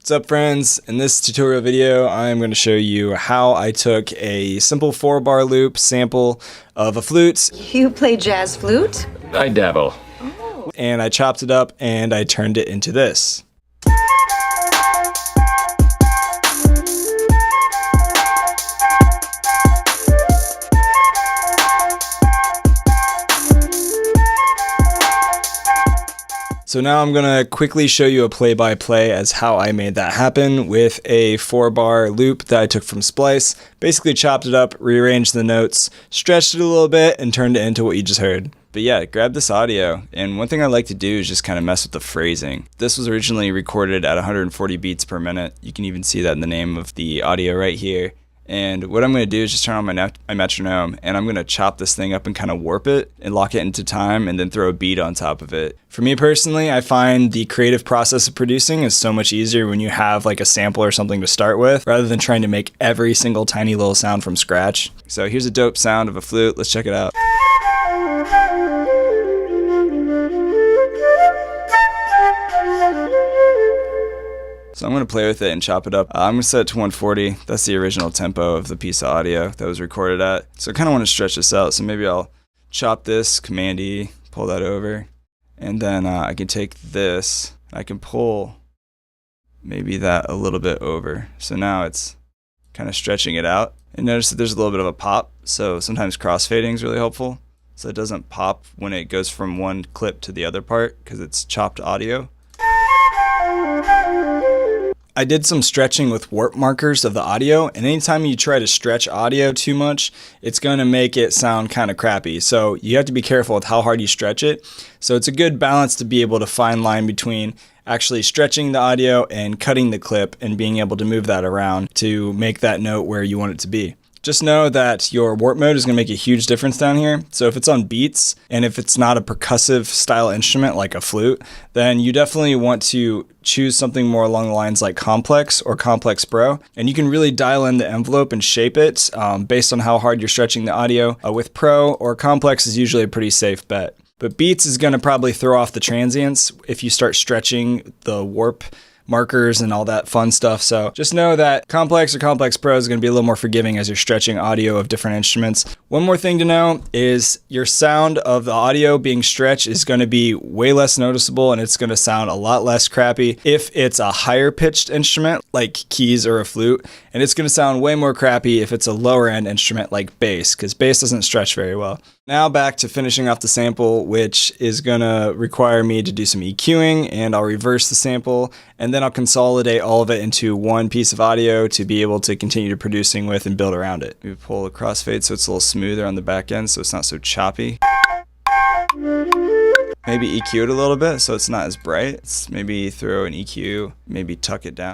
What's up, friends? In this tutorial video, I'm going to show you how I took a simple 4-bar loop sample of a flute. You play jazz flute? I dabble. And I chopped it up and I turned it into this. So now I'm going to quickly show you a play-by-play as how I made that happen with a 4-bar loop that I took from Splice. Basically chopped it up, rearranged the notes, stretched it a little bit, and turned it into what you just heard. But yeah, grab this audio, and one thing I like to do is just kind of mess with the phrasing. This was originally recorded at 140 beats per minute. You can even see that in the name of the audio right here. And what I'm going to do is just turn on my metronome, and I'm going to chop this thing up and kind of warp it and lock it into time and then throw a beat on top of it. For me personally, I find the creative process of producing is so much easier when you have like a sample or something to start with, rather than trying to make every single tiny little sound from scratch. So here's a dope sound of a flute. Let's check it out. So I'm going to play with it and chop it up. I'm going to set it to 140. That's the original tempo of the piece of audio that was recorded at. So I kind of want to stretch this out. So maybe I'll chop this, Command E, pull that over. And then I can take this, I can pull maybe that a little bit over. So now it's kind of stretching it out. And notice that there's a little bit of a pop. So sometimes crossfading is really helpful. So it doesn't pop when it goes from one clip to the other part because it's chopped audio. I did some stretching with warp markers of the audio, and anytime you try to stretch audio too much, it's going to make it sound kind of crappy. So you have to be careful with how hard you stretch it. So it's a good balance to be able to fine line between actually stretching the audio and cutting the clip and being able to move that around to make that note where you want it to be. Just know that your warp mode is going to make a huge difference down here. So if it's on beats and if it's not a percussive style instrument like a flute, then you definitely want to choose something more along the lines like Complex or Complex Pro. And you can really dial in the envelope and shape it based on how hard you're stretching the audio. With Pro or Complex is usually a pretty safe bet. But Beats is going to probably throw off the transients if you start stretching the warp markers and all that fun stuff. So just know that Complex or Complex Pro is going to be a little more forgiving as you're stretching audio of different instruments. One more thing to know is your sound of the audio being stretched is going to be way less noticeable, and it's going to sound a lot less crappy if it's a higher pitched instrument like keys or a flute, and it's going to sound way more crappy if it's a lower end instrument like bass, because bass doesn't stretch very well. Now back to finishing off the sample, which is going to require me to do some EQing, and I'll reverse the sample, and then I'll consolidate all of it into one piece of audio to be able to continue to producing with and build around it. We pull the crossfade so it's a little smoother on the back end so it's not so choppy. Maybe EQ it a little bit so it's not as bright. Maybe throw an EQ, maybe tuck it down.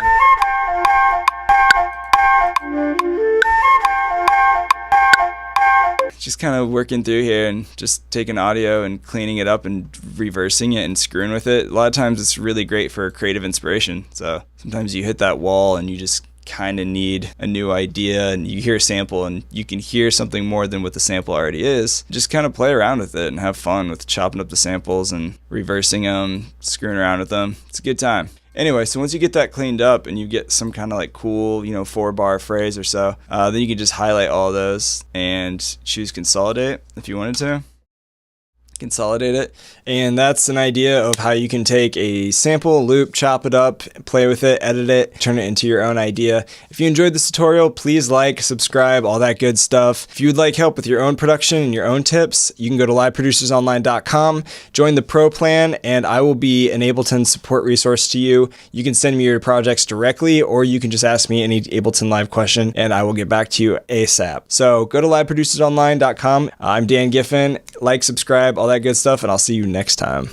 Just kind of working through here and just taking audio and cleaning it up and reversing it and screwing with it. A lot of times it's really great for creative inspiration. So sometimes you hit that wall and you just kind of need a new idea, and you hear a sample and you can hear something more than what the sample already is. Just kind of play around with it and have fun with chopping up the samples and reversing them, screwing around with them. It's a good time. Anyway, so once you get that cleaned up and you get some kind of like cool, 4-bar phrase or so, then you can just highlight all those and choose consolidate if you wanted to. Consolidate it, and that's an idea of how you can take a sample, loop, chop it up, play with it, edit it, turn it into your own idea. If you enjoyed this tutorial, please like, subscribe, all that good stuff. If you would like help with your own production and your own tips, you can go to liveproducersonline.com, join the Pro plan, and I will be an Ableton support resource to you. You can send me your projects directly, or you can just ask me any Ableton Live question, and I will get back to you ASAP. So go to liveproducersonline.com. I'm Dan Giffin. Like, subscribe, all that good stuff, and I'll see you next time.